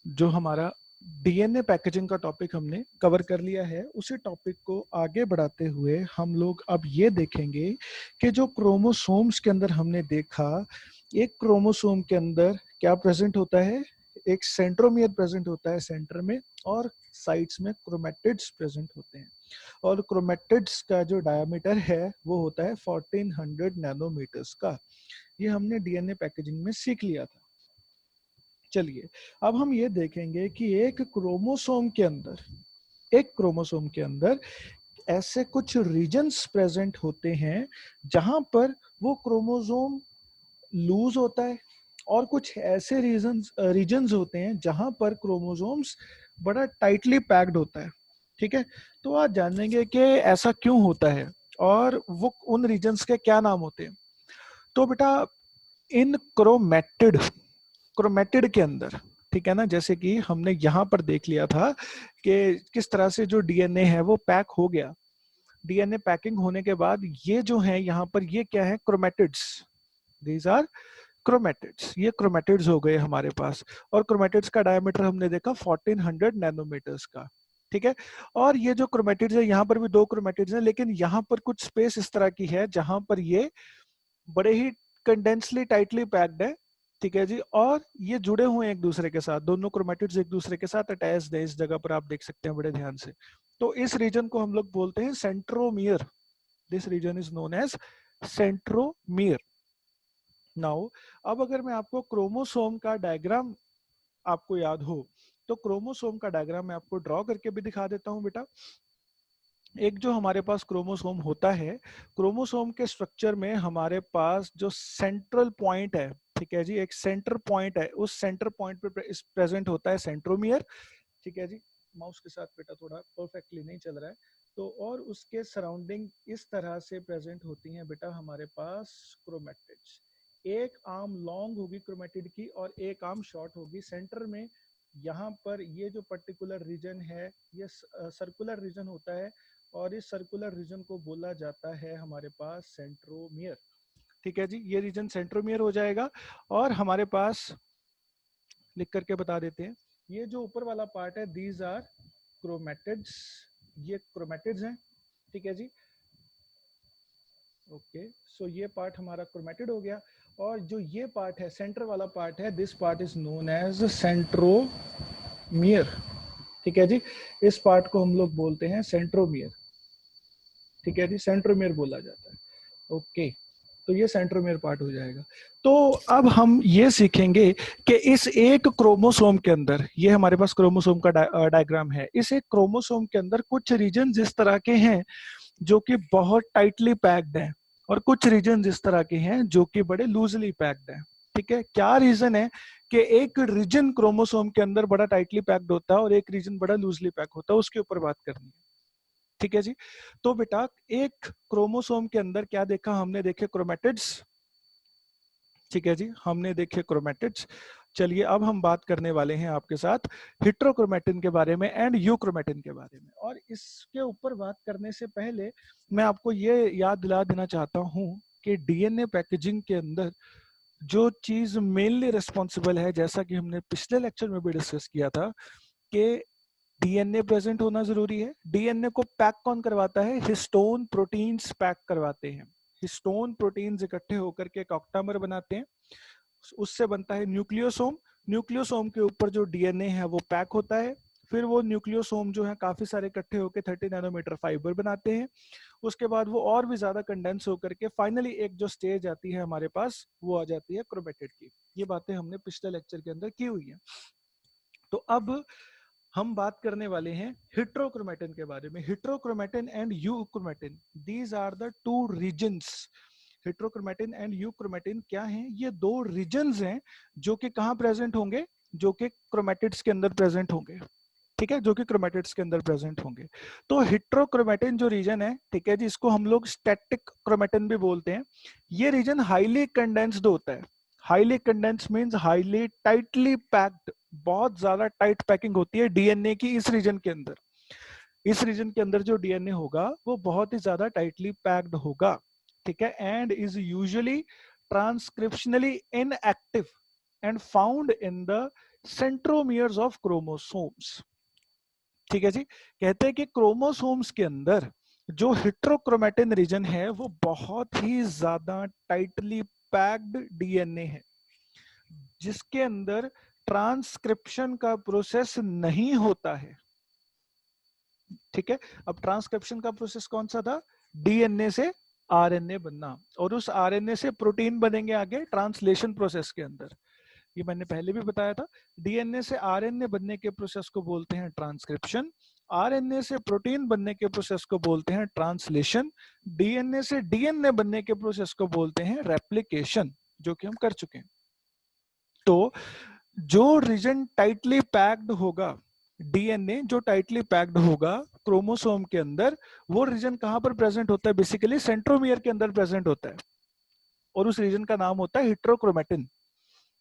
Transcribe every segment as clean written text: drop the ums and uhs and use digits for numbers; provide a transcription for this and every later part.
जो हमारा DNA packaging का टॉपिक हमने कवर कर लिया है, उसी टॉपिक को आगे बढ़ाते हुए हम लोग अब ये देखेंगे कि जो क्रोमोसोम्स के अंदर हमने देखा, एक क्रोमोसोम के अंदर क्या प्रेजेंट होता है, एक सेंट्रोमियर प्रेजेंट होता है सेंटर में, और साइड्स में क्रोमेटिड्स प्रेजेंट होते हैं। और क्रोमेटिड्स का जो डायमीटर है वो होता है 1400 नैनोमीटर्स का। ये हमने डीएनए पैकेजिंग में सीख लिया था। चलिए अब हम ये देखेंगे कि एक क्रोमोसोम के अंदर ऐसे कुछ रीजन्स प्रेजेंट होते हैं जहां पर वो क्रोमोसोम लूज होता है, और कुछ ऐसे रीजन्स होते हैं जहां पर क्रोमोसोम्स बड़ा टाइटली पैक्ड होता है। ठीक है, तो आज जानेंगे कि ऐसा क्यों होता है और वो उन रीजन्स के क्या नाम होते हैं। तो बेटा, इन क्रोमेटिड के अंदर, ठीक है ना, जैसे कि हमने यहाँ पर देख लिया था कि किस तरह से जो डीएनए है वो पैक हो गया। डीएनए पैकिंग होने के बाद ये जो है यहाँ पर, ये क्या है, क्रोमेटिड्स। These are chromatids. ये क्रोमेटिड्स हो गए हमारे पास, और क्रोमेटिड्स का डायमीटर हमने देखा 1400 नैनोमीटर्स का। ठीक है, और ये जो क्रोमेटिड्स है, यहाँ पर भी दो क्रोमेटिड्स हैं, लेकिन यहाँ पर कुछ स्पेस इस तरह की है जहां पर ये बड़े ही कंडेंसली टाइटली पैक्ड है। ठीक है जी, और ये जुड़े हुए हैं एक दूसरे के साथ, दोनों क्रोमेटिड्स एक दूसरे के साथ अटैच्ड है। इस जगह पर आप देख सकते हैं बड़े ध्यान से। तो इस रीजन को हम लोग बोलते हैं centromere. This region is known as centromere. Now अब अगर मैं आपको क्रोमोसोम का डायग्राम आपको याद हो, तो क्रोमोसोम का डायग्राम मैं आपको ड्रॉ करके भी दिखा देता हूं बेटा। एक जो हमारे पास क्रोमोसोम होता है, क्रोमोसोम के स्ट्रक्चर में हमारे पास जो सेंट्रल पॉइंट है, ठीक है जी, एक सेंटर पॉइंट है, उस सेंटर पॉइंट पे प्रेजेंट होता है सेंट्रोमियर। ठीक है जी, माउस के साथ बेटा थोड़ा परफेक्टली नहीं चल रहा है। तो और उसके सराउंडिंग इस तरह से प्रेजेंट होती हैं बेटा हमारे पास क्रोमेटिड्स। एक आर्म लॉन्ग होगी क्रोमेटिड की और एक आर्म शॉर्ट होगी। सेंटर में यहाँ पर ये जो पर्टिकुलर रीजन है, ये सर्कुलर रीजन होता है, और इस सर्कुलर रीजन को बोला जाता है हमारे पास सेंट्रोमियर। ठीक है जी, ये रीजन सेंट्रोमियर हो जाएगा। और हमारे पास लिख करके बता देते हैं, ये जो ऊपर वाला पार्ट है, दीज आर क्रोमेटिड्स। ये क्रोमेटिड्स हैं। ठीक है जी, ओके। सो ये पार्ट हमारा क्रोमेटिड हो गया, और जो ये पार्ट है, सेंटर वाला पार्ट है, this part is known as centromere. ठीक है जी, इस पार्ट को हम लोग बोलते हैं सेंट्रोमियर। ठीक है जी, सेंट्रोमियर बोला जाता है। ओके, तो ये सेंट्रोमियर पार्ट हो जाएगा। तो अब हम ये सीखेंगे कि इस एक क्रोमोसोम के अंदर, ये हमारे पास क्रोमोसोम का डायग्राम है, इस एक क्रोमोसोम के अंदर कुछ रीजन इस तरह के हैं जो कि बहुत टाइटली पैक्ड हैं, और कुछ रीजन इस तरह के हैं जो कि बड़े लूजली पैक्ड हैं। ठीक है, क्या रीजन है कि एक रीजन क्रोमोसोम के अंदर बड़ा टाइटली पैक्ड होता है और एक रीजन बड़ा लूजली पैक होता है, उसके ऊपर बात करनी है। ठीक है जी, तो बेटा एक क्रोमोसोम के अंदर क्या देखा हमने, देखे क्रोमेटिड्स। ठीक है जी, हमने देखे क्रोमेटिड्स। चलिए अब हम बात करने वाले हैं आपके साथ हेटेरोक्रोमेटिन के बारे में एंड यूक्रोमेटिन के बारे में। और इसके ऊपर बात करने से पहले मैं आपको ये याद दिला देना चाहता हूं कि डीएनए पैकेजिंग के अंदर जो चीज मेनली रिस्पॉन्सिबल है, जैसा कि हमने पिछले लेक्चर में भी डिस्कस किया था, कि डीएनए प्रेजेंट होना जरूरी है। डीएनए को पैक कौन करवाता है? हिस्टोन प्रोटीन्स पैक करवाते हैं। हिस्टोन प्रोटीन्स इकट्ठे होकर के एक ऑक्टामर बनाते हैं, उससे बनता है न्यूक्लियोसोम। न्यूक्लियोसोम के ऊपर जो डीएनए है वो पैक होता है। फिर वो न्यूक्लियोसोम जो है काफी सारे इकट्ठे होकर 30 नैनोमीटर फाइबर बनाते हैं। उसके बाद वो और भी ज्यादा कंडेंस होकर के फाइनली एक जो स्टेज आती है हमारे पास, वो आ जाती है क्रोमेटिड की। ये बातें हमने पिछले लेक्चर के अंदर की हुई है। तो अब हम बात करने वाले हैं हेटेरोक्रोमेटिन के बारे में। Heterochromatin and euchromatin, these are the two regions. Heterochromatin and euchromatin क्या हैं? ये दो रीजन्स हैं जो कि कहां प्रेजेंट होंगे, जो कि क्रोमेटिड्स के अंदर प्रेजेंट होंगे। ठीक है, जो कि क्रोमेटिड्स के अंदर प्रेजेंट होंगे। तो हेटेरोक्रोमेटिन जो रीजन है, ठीक है जी, इसको हम लोग स्टैटिक क्रोमेटिन भी बोलते हैं। ये रीजन हाईली कंडेंस्ड होता है। Highly condensed means highly tightly packed, बहुत ज्यादा टाइट पैकिंग होती है डीएनए की इस रीजन के अंदर। इस रीजन के अंदर जो डीएनए होगा वो बहुत ही ज्यादा टाइटली पैक्ड होगा। ठीक है, and is usually transcriptionally inactive and found in the centromeres of chromosomes. ठीक है जी, कहते हैं कि क्रोमोसोम्स के अंदर जो हेट्रोक्रोमेटिन रीजन है वो बहुत ही ज्यादा टाइटली पैक्ड डीएनए है, जिसके अंदर ट्रांसक्रिप्शन का प्रोसेस नहीं होता है। ठीक है, अब ट्रांसक्रिप्शन का प्रोसेस कौन सा था? डीएनए से आरएनए बनना, और उस आरएनए से प्रोटीन बनेंगे आगे ट्रांसलेशन प्रोसेस के अंदर। ये मैंने पहले भी बताया था, डीएनए से आरएनए बनने के प्रोसेस को बोलते हैं ट्रांसक्रिप्शन, आरएनए से प्रोटीन बनने के प्रोसेस को बोलते हैं ट्रांसलेशन, डीएनए से डीएनए बनने के प्रोसेस को बोलते हैं रेप्लिकेशन, जो कि हम कर चुके हैं। तो जो रीजन टाइटली पैक्ड होगा, डीएनए जो टाइटली पैक्ड होगा क्रोमोसोम के अंदर, वो रीजन कहां पर प्रेजेंट होता है? बेसिकली सेंट्रोमियर के अंदर प्रेजेंट होता है, और उस रीजन का नाम होता है हेट्रोक्रोमेटिन।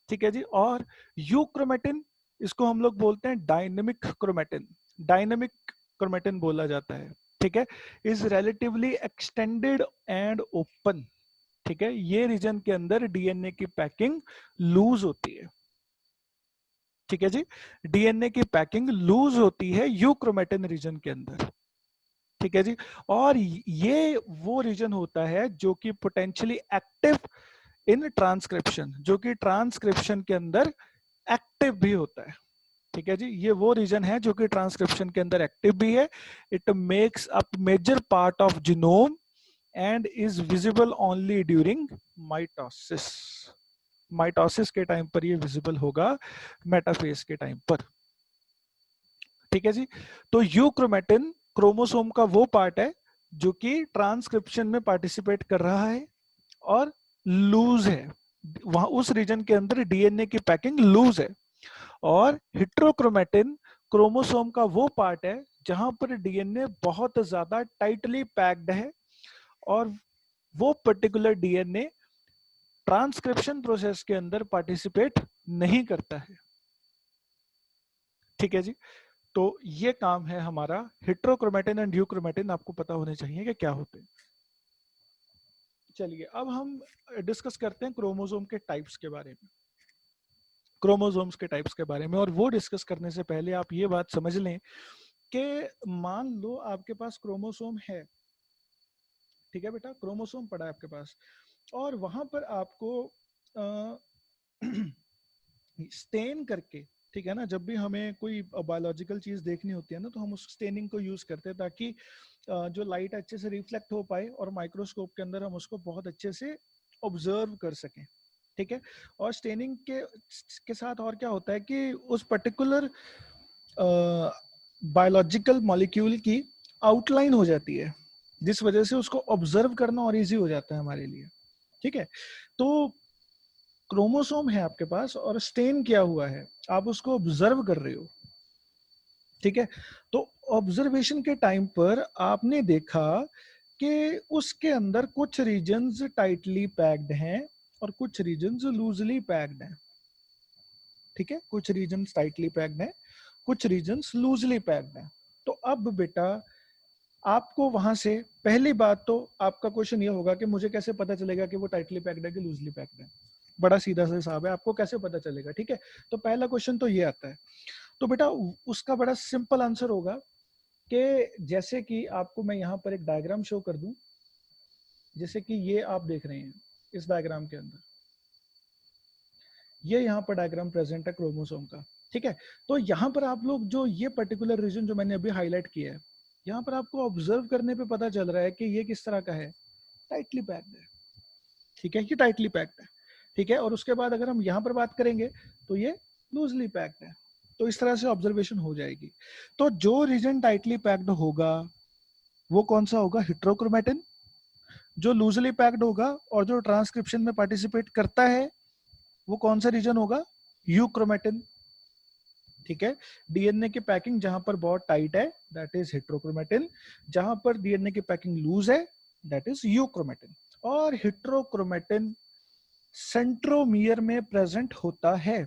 ठीक है जी, और यूक्रोमेटिन, इसको हम लोग बोलते हैं डायनेमिक क्रोमेटिन, डायनेमिक क्रोमेटिन बोला जाता है। ठीक है, is relatively extended and open. ठीक है, ये रीजन के अंदर डीएनए की पैकिंग लूज होती है। ठीक है जी, डीएनए की पैकिंग लूज होती है यूक्रोमेटिन रीजन के अंदर। ठीक है जी, और ये वो रीजन होता है जो कि पोटेंशियली एक्टिव इन ट्रांसक्रिप्शन, जो कि ट्रांसक्रिप्शन के अंदर एक्टिव भी होता है। ठीक है जी, ये वो रीजन है जो कि ट्रांसक्रिप्शन के अंदर एक्टिव भी है। It makes up major part of genome and is visible only during mitosis. Mitosis के टाइम पर ये विजिबल होगा, मेटाफेज के टाइम पर। ठीक है जी, तो यूक्रोमेटिन क्रोमोसोम का वो पार्ट है जो कि ट्रांसक्रिप्शन में पार्टिसिपेट कर रहा है और लूज है, वहां उस रीजन के अंदर डीएनए की पैकिंग लूज है। और हेट्रोक्रोमेटिन क्रोमोसोम का वो पार्ट है जहां पर डीएनए बहुत ज्यादा टाइटली पैक्ड है, और वो पर्टिकुलर डीएनए ट्रांसक्रिप्शन प्रोसेस के अंदर पार्टिसिपेट नहीं करता है। ठीक है जी, तो ये काम है हमारा। हेट्रोक्रोमेटिन एंड यूक्रोमेटिन आपको पता होने चाहिए कि क्या होते हैं। चलिए अब हम डिस्कस करते हैं क्रोमोसोम के टाइप्स के बारे में, क्रोमोसोम्स के टाइप्स के बारे में। और वो डिस्कस करने से पहले आप ये बात समझ लें कि मान लो आपके पास क्रोमोसोम है, ठीक है बेटा, क्रोमोसोम पड़ा है आपके पास, और वहां पर आपको स्टेन करके, ठीक है ना, जब भी हमें कोई बायोलॉजिकल चीज देखनी होती है ना, तो हम उस स्टेनिंग को यूज करते हैं ताकि जो लाइट अच्छे से रिफ्लेक्ट हो पाए और माइक्रोस्कोप के अंदर हम उसको बहुत अच्छे से ऑब्जर्व कर सकें। ठीक है, और स्टेनिंग के साथ और क्या होता है कि उस पर्टिकुलर बायोलॉजिकल मॉलिक्यूल की आउटलाइन हो जाती है, जिस वजह से उसको ऑब्जर्व करना और इजी हो जाता है हमारे लिए। ठीक है, तो क्रोमोसोम है आपके पास और स्टेन किया हुआ है, आप उसको ऑब्जर्व कर रहे हो। ठीक है, तो ऑब्जर्वेशन के टाइम पर आपने देखा कि उसके अंदर कुछ रीजन्स टाइटली पैक्ड हैं और कुछ रीजन्स लूजली पैक्ड हैं। ठीक है, कुछ रीजन्स टाइटली पैक्ड हैं, कुछ रीजन्स लूजली पैक्ड हैं। तो अब बेटा आपको वहां से पहली बात तो आपका क्वेश्चन ये होगा कि मुझे कैसे पता चलेगा कि वो टाइटली पैक्ड है कि लूजली पैक्ड है। बड़ा सीधा सा हिसाब है, आपको कैसे पता चलेगा? ठीक है, तो पहला क्वेश्चन तो ये आता है। तो बेटा उसका बड़ा सिंपल आंसर होगा कि जैसे कि आपको मैं यहाँ पर एक डायग्राम शो कर दूं, जैसे कि ये आप देख रहे हैं इस डायग्राम के अंदर, ये यहाँ पर डायग्राम प्रेजेंट है क्रोमोसोम का। ठीक है, तो यहाँ पर आप लोग जो ये पर्टिकुलर रीजन जो मैंने अभी हाईलाइट किया है, यहाँ पर आपको ऑब्जर्व करने पे पता चल रहा है कि ये किस तरह का है, टाइटली पैक्ड है। ठीक है, ये टाइटली पैक्ड है। ठीक है, और उसके बाद अगर हम यहाँ पर बात करेंगे तो ये लूजली पैक्ड है। तो इस तरह से ऑब्जर्वेशन हो जाएगी। तो जो रीजन टाइटली पैक्ड होगा वो कौन सा होगा? हेट्रोक्रोमेटिन। जो लूजली पैक्ड होगा और जो ट्रांसक्रिप्शन में पार्टिसिपेट करता है वो कौन सा रीजन होगा? यूक्रोमेटिन। ठीक है, डीएनए की पैकिंग जहां पर बहुत टाइट है दैट इज हेट्रोक्रोमेटिन, जहां पर डीएनए की पैकिंग लूज है दैट इज यूक्रोमेटिन। और हेट्रोक्रोमेटिन सेंट्रोमियर में प्रेजेंट होता है।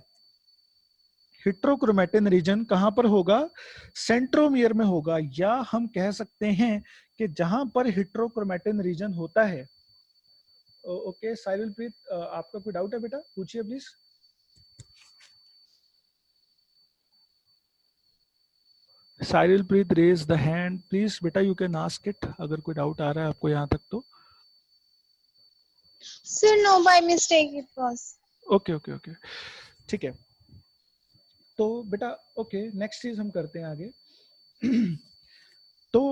हेट्रोक्रोमेटिन रीजन कहां पर होगा? सेंट्रोमियर में होगा, या हम कह सकते हैं कि जहां पर हेट्रोक्रोमेटिन रीजन होता है। ओके साहिल प्रीत, आपका कोई डाउट है बेटा? पूछिए please. Sahil Preet raise the hand please, बेटा यू कैन आस्क इट अगर कोई डाउट आ रहा है आपको यहाँ तक तो। Sir, no, by mistake it was. Okay okay okay, ठीक है। तो बेटा ओके, नेक्स्ट चीज हम करते हैं आगे। तो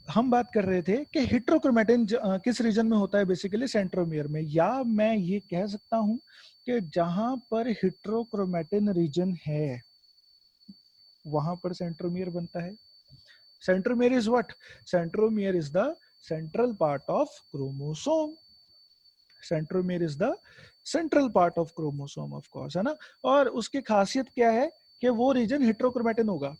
हम बात कर रहे थे कि हेट्रोक्रोमेटिन किस रीजन में होता है, बेसिकली सेंट्रोमियर में, या मैं ये कह सकता हूं कि जहां पर हेट्रोक्रोमेटिन रीजन है वहां पर सेंट्रोमियर बनता है। Centromere is what? Centromere is the central part of chromosome. Centromere is the central part of chromosome, of course, है ना। और उसकी खासियत क्या है कि वो रीजन हेट्रोक्रोमेटिन होगा,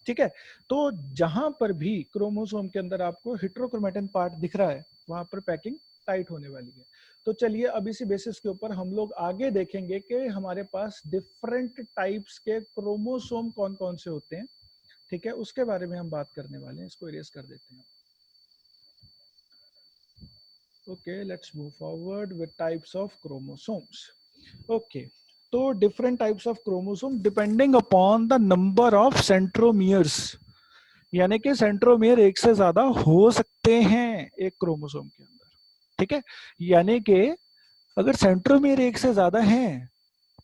ठीक है। तो जहां पर भी क्रोमोसोम के अंदर आपको हेट्रोक्रोमेटिन पार्ट दिख रहा है वहां पर पैकिंग टाइट होने वाली है। तो चलिए अब इसी बेसिस के ऊपर हम लोग आगे देखेंगे कि हमारे पास डिफरेंट टाइप्स के क्रोमोसोम कौन कौन से होते हैं, ठीक है, उसके बारे में हम बात करने वाले हैं। इसको इरेज कर देते हैं। Okay, let's move forward with types of chromosomes. Okay, तो different types of chromosome depending upon the number of centromeres, यानी कि सेंट्रोमियर एक से ज्यादा हो सकते हैं एक क्रोमोसोम के अंदर, ठीक है। यानी कि अगर सेंट्रोमियर एक से ज्यादा हैं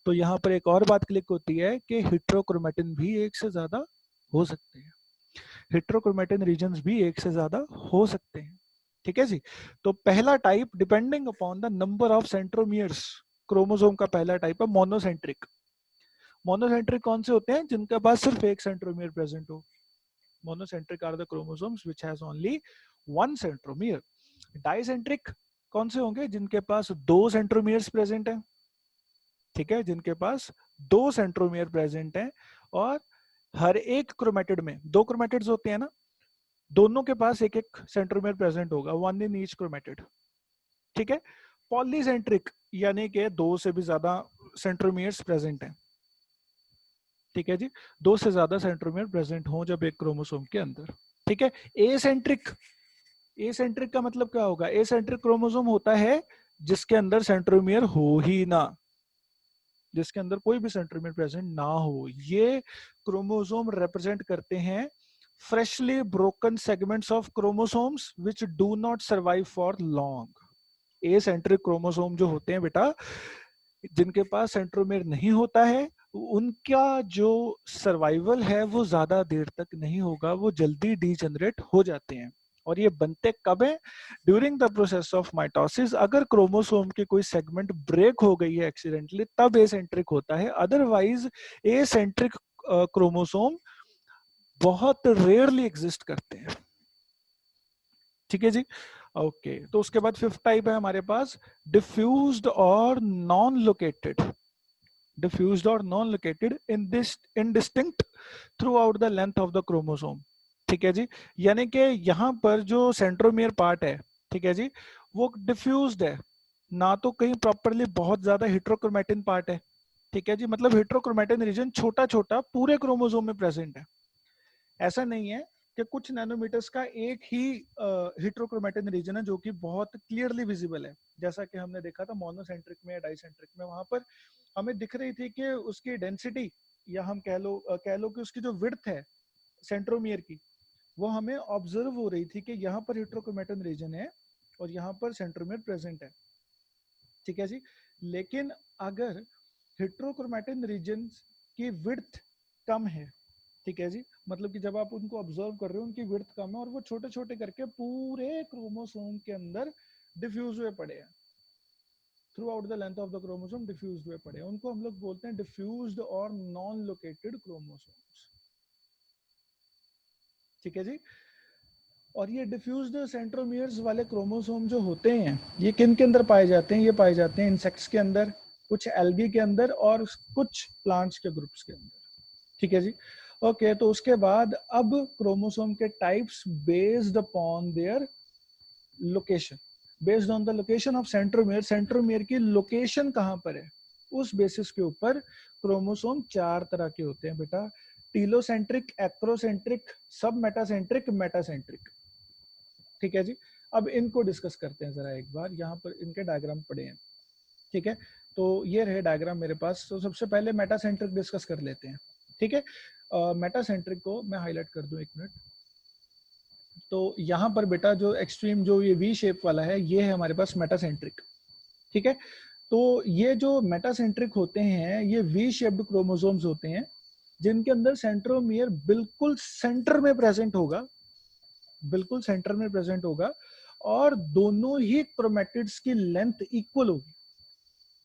तो यहाँ पर एक और बात क्लिक होती है कि हेट्रोक्रोमेटिन भी एक से ज्यादा हो सकते हैं, हेट्रोक्रोमेटिन रीजन्स भी एक से ज्यादा हो सकते हैं, ठीक है जी। तो पहला type depending upon the number of centromeres, chromosome का पहला टाइप है मोनोसेंट्रिक। मोनोसेंट्रिक कौन से होते हैं? जिनके पास सिर्फ एक सेंट्रोमियर प्रेजेंट हो। Monocentric are the chromosomes which has only one centromere. Dicentric कौन से होंगे? जिनके पास दो सेंट्रोमियर्स प्रेजेंट है, ठीक है, जिनके पास दो सेंट्रोमियर प्रेजेंट है, और हर एक क्रोमेटिड में दो क्रोमेटिड्स होते हैं ना, दोनों के पास एक एक सेंट्रोमियर प्रेजेंट होगा, वन इन ईच क्रोमेटिड, ठीक है। पॉलीसेंट्रिक यानी कि दो से भी ज्यादा सेंट्रोमियर्स प्रेजेंट हैं, ठीक है जी, दो से ज्यादा सेंट्रोमियर प्रेजेंट हो जब एक क्रोमोसोम के अंदर, ठीक है। एसेंट्रिक, एसेंट्रिक का मतलब क्या होगा? एसेंट्रिक क्रोमोसोम होता है जिसके अंदर सेंट्रोमियर हो ही ना, जिसके अंदर कोई भी सेंट्रोमियर प्रेजेंट ना हो। ये क्रोमोसोम रिप्रेजेंट करते हैं freshly broken segments of chromosomes which do not survive for long. Eccentric chromosome जो होते हैं बेटा, जिनके पास सेंट्रोमियर नहीं होता है, उनका जो सर्वाइवल है वो ज्यादा देर तक नहीं होगा, वो जल्दी डीजेनरेट हो जाते हैं। और ये बनते कब है? During the process of mitosis. अगर क्रोमोसोम की कोई सेगमेंट ब्रेक हो गई है एक्सीडेंटली, तब एसेंट्रिक होता है, अदरवाइज एसेंट्रिक क्रोमोसोम बहुत रेयरली एग्जिस्ट करते हैं, ठीक है जी। ओके, तो उसके बाद फिफ्थ टाइप है हमारे पास डिफ्यूज्ड और नॉन लोकेटेड। डिफ्यूज्ड और non located in this indistinct through out the length of the chromosome, ठीक है जी। यानी कि यहाँ पर जो सेंट्रोमियर पार्ट है, ठीक है जी, वो डिफ्यूज्ड है, ना तो कहीं प्रॉपरली बहुत ज्यादा हेट्रोक्रोमेटिन पार्ट है, ठीक है जी, मतलब हेट्रोक्रोमेटिन रीजन छोटा छोटा पूरे क्रोमोसोम में प्रेजेंट है। ऐसा नहीं है कि कुछ नैनोमीटर्स का एक ही हेट्रोक्रोमेटिन रीजन है जो कि बहुत क्लियरली विजिबल है, जैसा कि हमने देखा था मोनोसेंट्रिक में, डाइसेंट्रिक में, वहां पर हमें दिख रही थी कि उसकी डेंसिटी, या हम कह लो कि उसकी जो विड्थ है सेंट्रोमियर की, वो हमें ऑब्जर्व हो रही थी कि यहाँ पर हेट्रोक्रोमेटिन रीजन है और यहाँ पर सेंट्रोमियर प्रेजेंट है, ठीक है जी। लेकिन अगर हेट्रोक्रोमेटिन रीजन की विड्थ कम है, ठीक है जी, मतलब कि जब आप उनको ऑब्जर्व कर रहे हो उनकी विड्थ कम है और वो छोटे छोटे करके पूरे क्रोमोसोम के अंदर डिफ्यूज हुए पड़े हैं, throughout the length of the chromosome diffuse हुए पड़े हैं, उनको हम लोग बोलते हैं डिफ्यूज्ड और नॉन लोकेटेड क्रोमोसोम्स, ठीक है जी। और ये डिफ्यूज्ड सेंट्रोमियर्स वाले क्रोमोसोम जो होते हैं, ये किन के अंदर पाए जाते हैं? ये पाए जाते हैं इंसेक्ट्स के अंदर, कुछ एल्गी के अंदर, और कुछ प्लांट्स के ग्रुप्स के अंदर, ठीक है जी। ओके, तो उसके बाद अब क्रोमोसोम के types based upon their location, based on the location of centromere, centromere की लोकेशन कहां पर है, उस बेसिस के ऊपर क्रोमोसोम चार तरह के होते हैं बेटा। टीलोसेंट्रिक, एक्रोसेंट्रिक, सब मेटासेंट्रिक, मेटासेंट्रिक, ठीक है जी। अब इनको डिस्कस करते हैं जरा एक बार, यहाँ पर इनके डायग्राम पड़े हैं, ठीक है। तो ये रहे डायग्राम मेरे पास। तो सबसे पहले मेटासेंट्रिक डिस्कस कर लेते हैं। ठीक है, मेटासेंट्रिक को मैं हाईलाइट कर दूं एक मिनट। तो यहाँ पर बेटा जो एक्सट्रीम जो ये वी शेप वाला है, ये है हमारे पास मेटासेंट्रिक। ठीक है, तो ये जो मेटासेंट्रिक होते हैं ये वी शेप्ड क्रोमोसोम्स होते हैं, जिनके अंदर सेंट्रोमियर बिल्कुल सेंटर में प्रेजेंट होगा, बिल्कुल सेंटर में प्रेजेंट होगा, और दोनों ही क्रोमेटिड्स की लेंथ इक्वल होगी,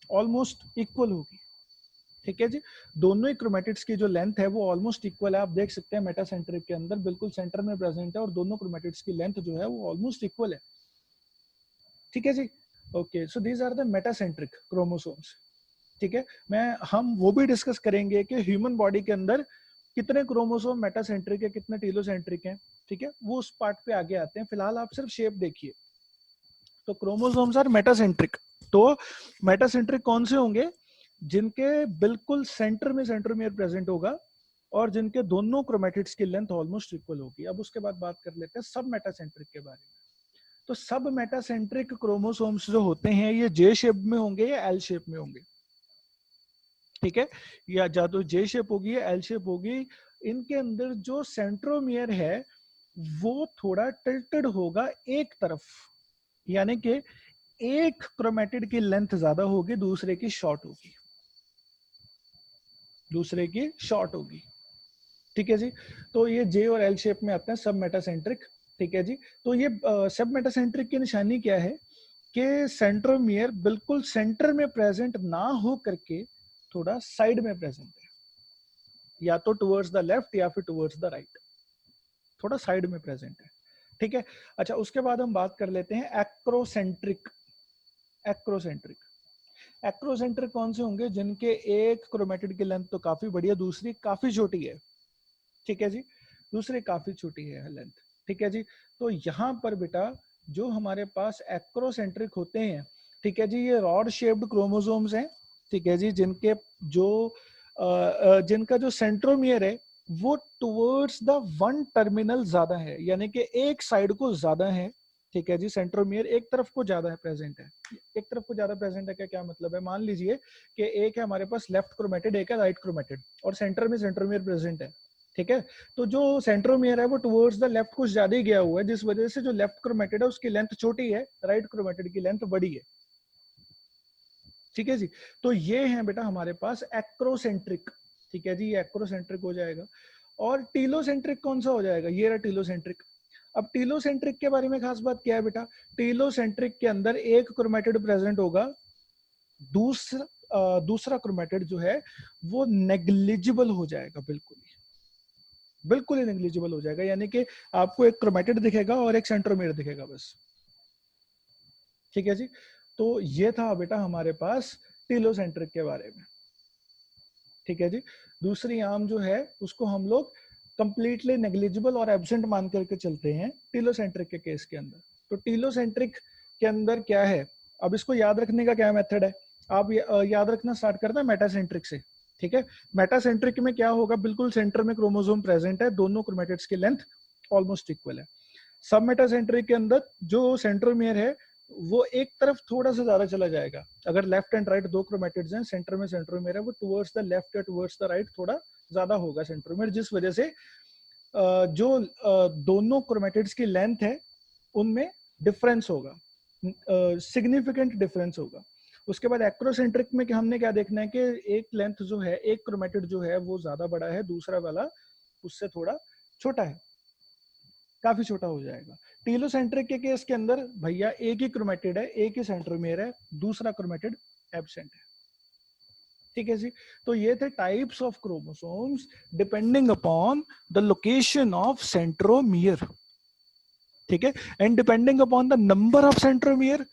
ऑलमोस्ट इक्वल होगी। ठीक है जी, दोनों ही क्रोमेटिड्स की जो लेंथ है वो ऑलमोस्ट इक्वल है। आप देख सकते हैं मेटासेंट्रिक के अंदर बिल्कुल सेंटर में प्रेजेंट है और दोनों क्रोमेटिड्स की लेंथ जो है वो ऑलमोस्ट इक्वल है। ठीक है जी, okay, so these are the metacentric chromosomes. ठीक है, हम वो भी डिस्कस करेंगे कि ह्यूमन बॉडी के अंदर कितने क्रोमोसोम मेटासेंट्रिक है, कितने टीलोसेंट्रिक हैं। ठीक है, वो उस पार्ट पे आगे आते हैं, फिलहाल आप सिर्फ शेप देखिए। तो क्रोमोसोम्स आर मेटासेंट्रिक। तो मेटासेंट्रिक कौन से होंगे? जिनके बिल्कुल सेंटर में सेंट्रोमियर प्रेजेंट होगा और जिनके दोनों क्रोमेटिड्स की लेंथ ऑलमोस्ट इक्वल होगी। अब उसके बाद बात कर लेते हैं सब मेटासेंट्रिक के बारे में। तो सब मेटासेंट्रिक क्रोमोसोम्स जो होते हैं ये जे शेप में होंगे या एल शेप में होंगे। ठीक है, या तो जे शेप होगी या एल शेप होगी। इनके अंदर जो सेंट्रोमियर है वो थोड़ा टिल्टेड होगा एक तरफ, यानी कि एक क्रोमेटिड की लेंथ ज्यादा होगी, दूसरे की शॉर्ट होगी, दूसरे की शॉर्ट होगी। ठीक है जी, तो ये जे और एल शेप में आते हैं सब मेटासेंट्रिक। ठीक है जी, तो ये सब मेटासेंट्रिक की निशानी क्या है कि सेंट्रोमियर बिल्कुल सेंटर में प्रेजेंट ना हो करके थोड़ा साइड में प्रेजेंट है, या तो टुवर्ड्स द लेफ्ट या फिर टुवर्ड्स द राइट, थोड़ा साइड में प्रेजेंट है। ठीक है, अच्छा उसके बाद हम बात कर लेते हैं एक्रोसेंट्रिक। एक्रोसेंट्रिक एक्रोसेंट्रिक कौन से होंगे? जिनके एक क्रोमेटिड की लेंथ तो काफी बड़ी है, दूसरी काफी छोटी है। ठीक है जी, दूसरी काफी छोटी है लेंथ। ठीक है जी, तो यहाँ पर बेटा जो हमारे पास एक्रोसेंट्रिक होते हैं, ठीक है जी, ये रॉड शेप्ड क्रोमोसोम्स हैं। ठीक है जी, जिनके जो जिनका जो सेंट्रोमियर है वो टुवर्ड्स द वन टर्मिनल ज्यादा है, यानी कि एक साइड को ज्यादा है। ठीक है जी, सेंट्रोमियर एक तरफ को ज्यादा है प्रेजेंट है। एक तरफ को ज्यादा प्रेजेंट है का क्या मतलब है? मान लीजिए कि एक है हमारे पास लेफ्ट क्रोमेटिड, एक है राइट क्रोमेटिड, और सेंटर में सेंट्रोमियर प्रेजेंट है। ठीक है, तो जो सेंट्रोमियर है वो टुवर्ड्स द लेफ्ट कुछ ज्यादा ही गया हुआ है, जिस वजह से जो लेफ्ट क्रोमेटिड है उसकी लेंथ छोटी है, राइट क्रोमेटिड की लेंथ बड़ी है। ठीक है जी, तो ये है बेटा हमारे पास एक्रोसेंट्रिक। ठीक है जी, ये एक्रोसेंट्रिक हो जाएगा। और टीलोसेंट्रिक कौन सा हो जाएगा? ये रहा टीलोसेंट्रिक। अब टीलोसेंट्रिक के बारे में खास बात क्या है बेटा? टीलोसेंट्रिक के अंदर एक क्रोमेटिड प्रेजेंट होगा, दूसरा क्रोमेटिड जो है वो नेग्लिजिबल हो जाएगा, बिल्कुल ही नेग्लिजिबल हो जाएगा, यानी कि आपको एक क्रोमेटिड दिखेगा और एक सेंट्रोमियर दिखेगा बस। ठीक है जी, तो ये था बेटा हमारे पास टीलोसेंट्रिक के बारे में। ठीक है जी, दूसरी आर्म जो है उसको हम लोग कंप्लीटली नेग्लिजिबल और एब्सेंट मान करके चलते हैं टीलोसेंट्रिक के केस के अंदर। तो टीलोसेंट्रिक के अंदर क्या है, अब इसको याद रखने का क्या मेथड है? आप याद रखना स्टार्ट करना मेटासेंट्रिक से। ठीक है, मेटासेंट्रिक में क्या होगा? बिल्कुल सेंटर में क्रोमोसोम प्रेजेंट है, दोनों क्रोमेटिड्स की लेंथ ऑलमोस्ट इक्वल है। सब मेटासेंट्रिक के अंदर जो सेंट्रोमियर है वो एक तरफ थोड़ा सा ज्यादा चला जाएगा। अगर लेफ्ट एंड राइट दो क्रोमेटिड्स हैं, सेंटर में सेंट्रोमियर है, वो टुवर्ड्स द लेफ्ट या टुवर्ड्स द राइट थोड़ा ज्यादा होगा सेंट्रोमियर, जिस वजह से जो दोनों क्रोमेटिड्स की लेंथ है उनमें डिफरेंस होगा, सिग्निफिकेंट डिफरेंस होगा। उसके बाद एक्रोसेंट्रिक में हमने क्या देखना है कि एक लेंथ जो है, एक क्रोमेटिड जो है वो ज्यादा बड़ा है, दूसरा वाला उससे थोड़ा छोटा है, काफी छोटा हो जाएगा। टीलोसेंट्रिक के केस के अंदर भैया एक ही क्रोमेटिड है, एक ही सेंट्रोमियर है, दूसरा क्रोमेटिड एब्सेंट है। ठीक है जी, तो ये थे types of chromosomes depending upon the location of centromere. ठीक है, and depending upon the number of centromere.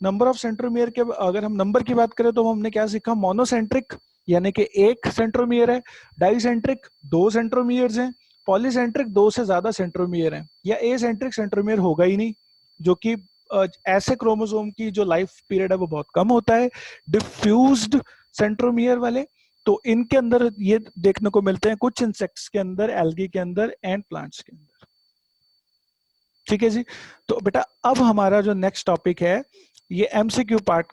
Number of centromere के अगर हम नंबर की बात करें तो हमने क्या सीखा? मोनोसेंट्रिक यानी कि एक सेंट्रोमियर है, डाइसेंट्रिक दो सेंट्रोमियर्स हैं, पॉलीसेंट्रिक दो से ज्यादा सेंट्रोमियर हैं, या एसेंट्रिक सेंट्रोमियर होगा ही नहीं, जो कि ऐसे क्रोमोसोम की जो लाइफ पीरियड है वो बहुत कम होता है। डिफ्यूज्ड सेंट्रोमियर वाले, तो इनके अंदर ये देखने को मिलते हैं कुछ इंसेक्ट्स के अंदर, एल्गी के अंदर एंड प्लांट्स के अंदर। ठीक है जी, तो बेटा अब हमारा जो नेक्स्ट टॉपिक है ये एमसीक्यू पार्ट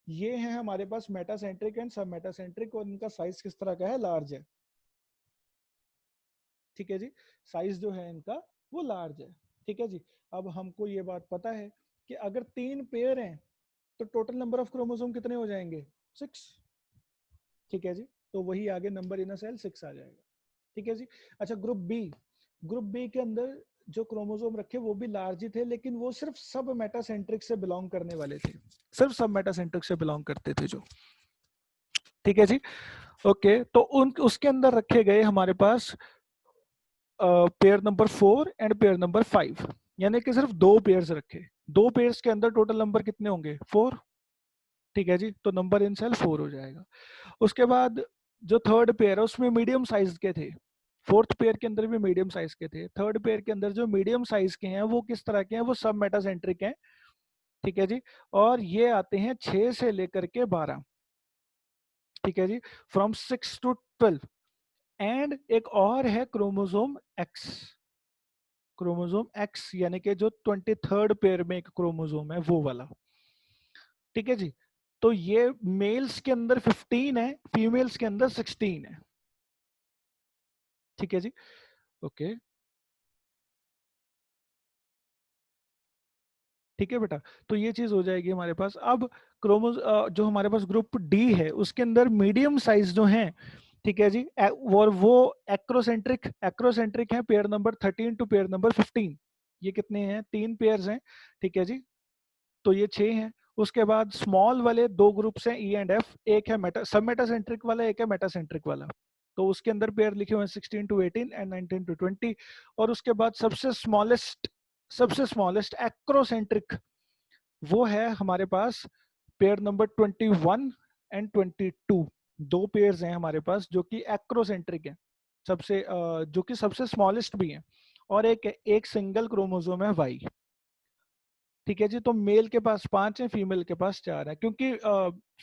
ये है हमारे पास मेटासेंट्रिक एंड सब मेटासेंट्रिक, और इनका साइज किस तरह का है, लार्ज है। ठीक है जी, साइज जो है इनका वो लार्ज है। ठीक है जी, अब हमको ये बात पता है कि अगर 3 पेयर हैं तो टोटल नंबर ऑफ क्रोमोसोम कितने हो जाएंगे, 6। ठीक है जी, तो वही आगे नंबर इन अ सेल 6 आ जाएगा। ठीक है जी। अच्छा, ग्रुप बी के अंदर जो क्रोमोसोम रखे वो भी लार्ज ही थे, लेकिन वो सिर्फ सब मेटासेंट्रिक से बिलोंग करने वाले थे, सिर्फ सब मेटासेंट्रिक से बिलोंग करते थे जो। ठीक है जी। ओके, तो उन उसके अंदर रखे गए हमारे पास pair number 4 and pair number 5, यानी कि सिर्फ 2 पेयर्स रखे। 2 पेयर्स के अंदर टोटल नंबर कितने होंगे, 4। ठीक है जी, तो नंबर इन सेल 4 हो जाएगा। उसके बाद जो थर्ड पेयर है उसमें मीडियम साइज के थे, फोर्थ पेयर के अंदर भी मीडियम साइज के थे, थर्ड पेयर के अंदर जो मीडियम साइज के हैं वो किस तरह के हैं, वो सब मेटासेंट्रिक हैं। ठीक है जी, और ये आते हैं 6 से लेकर के 12। ठीक है जी, फ्रॉम 6 to 12। एंड एक और है क्रोमोसोम एक्स, क्रोमोसोम एक्स यानी कि जो 23rd पेयर में एक क्रोमोसोम है वो वाला। ठीक है जी, तो ये मेल्स के अंदर 15 है, फीमेल्स के अंदर 16 है। ठीक है जी। ओके, ठीक है बेटा, तो ये चीज हो जाएगी हमारे पास। अब जो हमारे पास ग्रुप डी है उसके अंदर मीडियम साइज जो है, ठीक है जी, और वो एक्रोसेंट्रिक है pair number 13 to pair number 15। ये कितने हैं, 3 पेयर्स हैं। ठीक है जी, तो ये 6 हैं। उसके बाद स्मॉल वाले 2 ग्रुप्स हैं, ई एंड एफ, एक है सब मेटासेंट्रिक वाला, एक है मेटासेंट्रिक वाला। तो उसके अंदर पेयर लिखे हुए हैं 16 to 18 एंड 19 to 20। और उसके बाद सबसे स्मॉलेस्ट एक्रोसेंट्रिक वो है हमारे पास पेयर नंबर 21 एंड 22। 2 पेयर्स हैं हमारे पास जो कि एक्रोसेंट्रिक है, जो कि सबसे स्मॉलेस्ट भी है, और एक सिंगल क्रोमोसोम है वाई। ठीक है जी, तो मेल के पास 5 है, फीमेल के पास 4 है। क्योंकि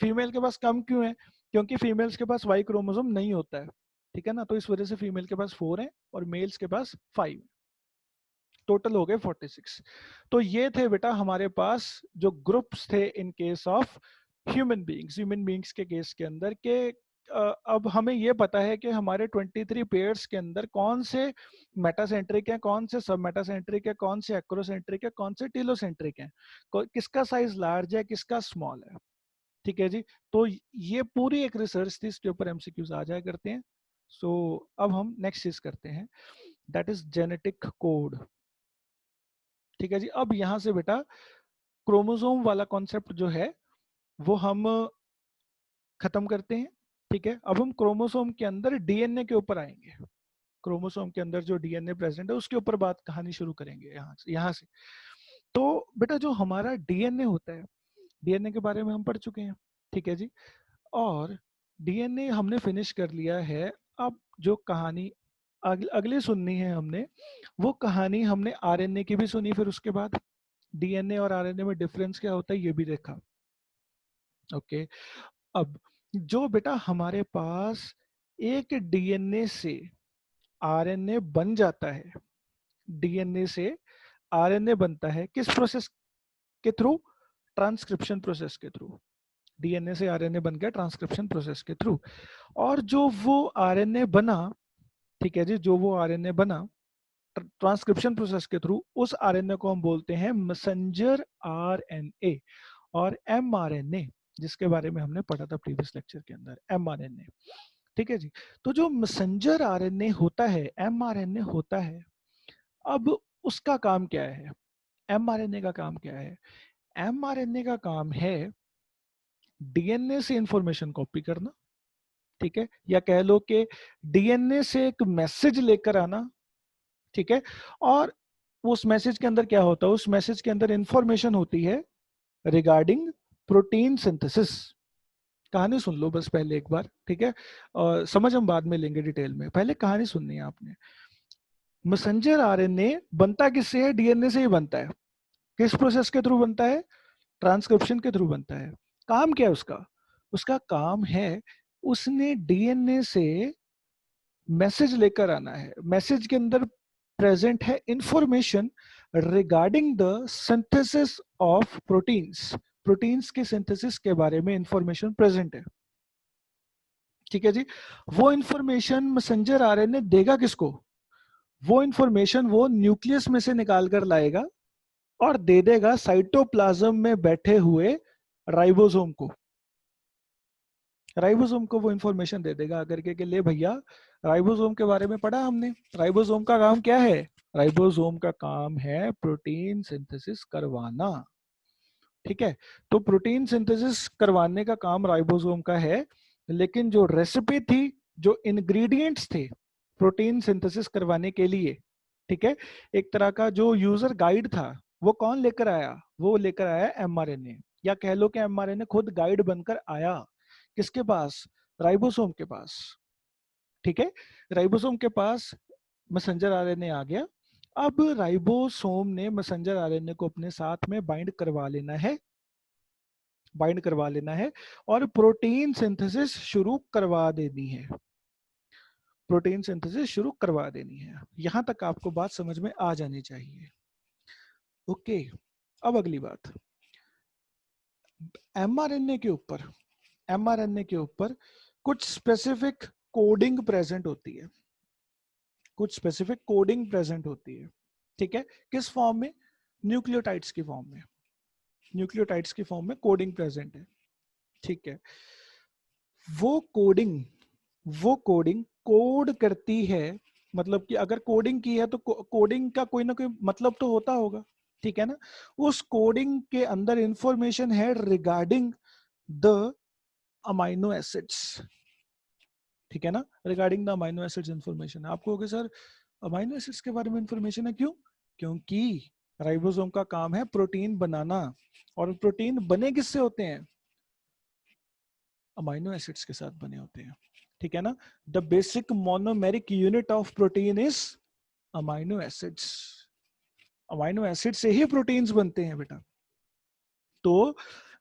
फीमेल के पास कम क्यों है, क्योंकि फीमेल्स के पास वाई क्रोमोसोम नहीं होता है। ठीक है ना, तो इस वजह से फीमेल के पास 4 है और मेल्स के पास 5। टोटल हो गए 46। तो ये थे बेटा हमारे पास जो ग्रुप्स थे in case of human beings के केस के अंदर के। अब हमें ये पता है कि हमारे 23 पेयर्स के अंदर कौन से मेटासेंट्रिक हैं, कौन से सब मेटासेंट्रिक है, कौन से एक्रोसेंट्रिक है, कौन से टीलोसेंट्रिक है, किसका साइज लार्ज है, किसका स्मॉल है। ठीक है जी, तो ये पूरी एक रिसर्च थी, इसके ऊपर एमसीक्यूज आ जाया करते हैं। सो अब हम नेक्स्ट चीज करते हैं, दैट इज जेनेटिक कोड। ठीक है जी, अब यहां से बेटा क्रोमोसोम वाला कॉन्सेप्ट जो है वो हम खत्म करते हैं। ठीक है, अब हम क्रोमोसोम के अंदर डीएनए के ऊपर आएंगे। क्रोमोसोम के अंदर जो डीएनए प्रेजेंट है उसके ऊपर बात कहानी शुरू करेंगे यहाँ से। तो बेटा जो हमारा डीएनए होता है, डीएनए के बारे में हम पढ़ चुके हैं। ठीक है जी, और डीएनए हमने फिनिश कर लिया है। अब जो कहानी अगली सुननी है हमने, वो कहानी हमने आरएनए की भी सुनी, फिर उसके बाद डीएनए और आरएनए में डिफरेंस क्या होता है ये भी देखा। ओके, अब जो बेटा हमारे पास एक डीएनए से आरएनए बन जाता है, डीएनए से आरएनए बनता है किस प्रोसेस के थ्रू, ट्रांसक्रिप्शन प्रोसेस के थ्रू। डीएनए से आरएनए बन गया ट्रांसक्रिप्शन प्रोसेस के थ्रू। और जो वो आरएनए बना, ठीक है जी, जो वो आरएनए बना ट्रांसक्रिप्शन प्रोसेस के थ्रू, उस आरएनए को हम बोलते हैं मैसेंजर आरएनए और एमआरएनए, जिसके बारे में हमने पढ़ा था प्रीवियस लेक्चर के अंदर, एमआरएनए। ठीक है जी, तो जो मैसेंजर आरएनए होता है, एमआरएनए होता है, अब उसका काम क्या है, एमआरएनए का काम क्या है। एमआरएनए का काम है डीएनए से इंफॉर्मेशन कॉपी करना। ठीक है, या कह लो कि डीएनए से एक मैसेज लेकर आना। ठीक है, और उस मैसेज के अंदर क्या होता है, उस मैसेज के अंदर इंफॉर्मेशन होती है रिगार्डिंग प्रोटीन सिंथेसिस। कहानी सुन लो बस पहले एक बार, ठीक है, और समझ हम बाद में लेंगे डिटेल में, पहले कहानी सुननी है आपने। मैसेंजर आरएनए बनता किससे है, डीएनए से ही बनता है। किस प्रोसेस के थ्रू बनता है, ट्रांसक्रिप्शन के थ्रू बनता है। काम क्या है उसका, उसका काम है उसने डीएनए से मैसेज लेकर आना है। मैसेज के अंदर प्रेजेंट है information regarding the synthesis of proteins, proteins के सिंथेसिस के बारे में इंफॉर्मेशन प्रेजेंट है। ठीक है जी। वो इंफॉर्मेशन मैसेंजर आरएनए देगा किसको? वो इंफॉर्मेशन वो न्यूक्लियस में से निकाल कर लाएगा और दे देगा साइटोप्लाज्म में बैठे हुए राइबोसोम को। राइबोसोम को वो इंफॉर्मेशन दे देगा अगर के ले भैया, राइबोसोम के बारे में पढ़ा हमने, राइबोसोम का काम क्या है? राइबोसोम का काम है प्रोटीन सिंथेसिस करवाना। ठीक है, तो प्रोटीन सिंथेसिस करवाने का काम राइबोसोम का है, लेकिन जो रेसिपी थी, जो इंग्रेडिएंट्स थे प्रोटीन सिंथेसिस करवाने के लिए, ठीक है, एक तरह का जो यूजर गाइड था, वो कौन लेकर आया? वो लेकर आया एमआरएनए, या कह लो कि एमआरएनए खुद गाइड बनकर आया किसके पास? राइबोसोम के पास। ठीक है, राइबोसोम के पास मैसेंजर आरएनए आ गया। अब राइबोसोम ने मैसेंजर आरएनए को अपने साथ में बाइंड करवा लेना है, बाइंड करवा लेना है और प्रोटीन सिंथेसिस शुरू करवा देनी है, प्रोटीन सिंथेसिस शुरू करवा देनी है। यहां तक आपको बात समझ में आ जानी चाहिए। ओके, अब अगली बात, एमआरएनए के ऊपर, एमआरएनए के ऊपर कुछ स्पेसिफिक कोडिंग प्रेजेंट होती है, कुछ स्पेसिफिक कोडिंग प्रेजेंट होती है। ठीक है, किस फॉर्म में? न्यूक्लियोटाइड्स की फॉर्म में, न्यूक्लियोटाइड्स की फॉर्म में कोडिंग प्रेजेंट है। ठीक है, वो कोडिंग, वो कोडिंग कोड करती है, मतलब कि अगर कोडिंग की है तो कोडिंग का कोई ना कोई मतलब तो होता होगा। ठीक है ना, उस कोडिंग के अंदर इंफॉर्मेशन है रिगार्डिंग द अमाइनो एसिड्स। ठीक है ना, regarding the amino acids information है। आपको सर अमाइनो एसिड्स के बारे में इंफॉर्मेशन है, क्यों? क्योंकि राइबोसोम का काम है प्रोटीन बनाना, और प्रोटीन बने किससे होते हैं? अमाइनो एसिड्स के साथ बने होते हैं। ठीक है ना, the basic monomeric unit of protein is amino acids. Amino acid से ही प्रोटीन्स बनते हैं बेटा। तो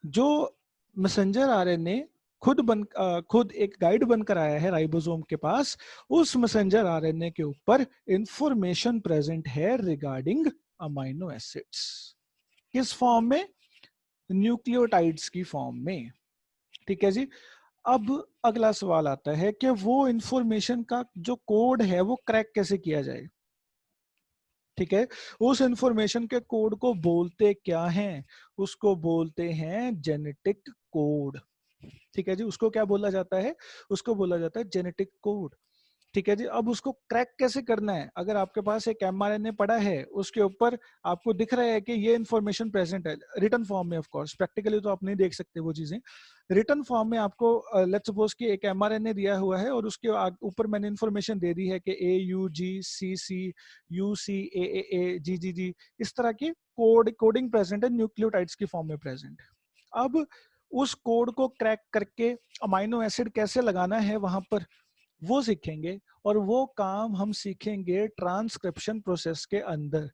जो मैसेंजर आरएनए खुद एक गाइड बनकर आया है राइबोसोम के पास, उस मैसेंजर आरएनए के ऊपर इंफॉर्मेशन प्रेजेंट है रिगार्डिंग अमाइनो एसिड्स। किस फॉर्म में? न्यूक्लियोटाइड्स की फॉर्म में। ठीक है जी। अब अगला सवाल आता है कि वो इंफॉर्मेशन का जो कोड है वो क्रैक कैसे किया जाए। ठीक है, उस इंफॉर्मेशन के कोड को बोलते क्या हैं? उसको बोलते हैं जेनेटिक कोड। ठीक है जी, उसको क्या बोला जाता है? उसको बोला जाता है जेनेटिक कोड। ठीक है जी, अब उसको क्रैक कैसे करना है? अगर आपके पास एक एमआरएनए पड़ा है, उसके ऊपर आपको दिख रहा है कि ये इन्फॉर्मेशन प्रेजेंट है रिटन फॉर्म में, ऑफ कोर्स प्रैक्टिकली तो आप नहीं देख सकते वो चीजें, रिटन फॉर्म में आपको लेट्स सपोज कि एक एमआरएनए दिया हुआ है और उसके ऊपर मैंने इन्फॉर्मेशन दे दी है कि ए you ji C C you see ए जी जी जी, इस तरह की कोडिंग प्रेजेंट है, न्यूक्लियोटाइड्स की फॉर्म में प्रेजेंट। अब उस कोड को क्रैक करके अमाइनो एसिड कैसे लगाना है वहां पर, वो सीखेंगे, और वो काम हम सीखेंगे ट्रांसक्रिप्शन प्रोसेस के अंदर।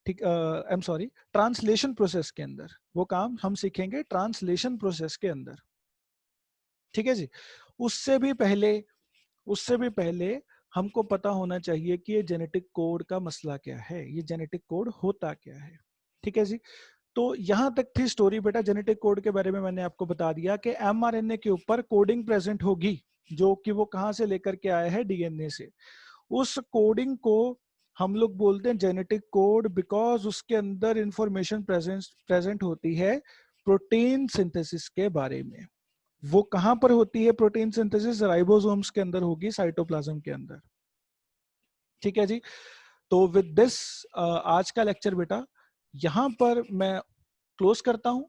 ठीक, I am sorry, translation process के अंदर, वो काम हम सीखेंगे ट्रांसलेशन प्रोसेस के अंदर। ठीक है जी। उससे भी पहले, उससे भी पहले हमको पता होना चाहिए कि ये जेनेटिक कोड का मसला क्या है, ये जेनेटिक कोड होता क्या है। ठीक है जी। तो यहां तक थी स्टोरी बेटा। जेनेटिक कोड के बारे में मैंने आपको बता दिया कि एमआरएनए के ऊपर कोडिंग प्रेजेंट होगी, जो कि वो कहां से लेकर के आया है? डीएनए से। उस कोडिंग को हम लोग बोलते हैं जेनेटिक कोड, बिकॉज उसके अंदर इंफॉर्मेशन प्रेजेंट होती है प्रोटीन सिंथेसिस के बारे में। वो कहां पर होती है प्रोटीन सिंथेसिस? राइबोसोम्स के अंदर होगी, साइटोप्लाज्म के अंदर। ठीक है जी। तो विद दिस आज का लेक्चर बेटा यहां पर मैं क्लोज करता हूं।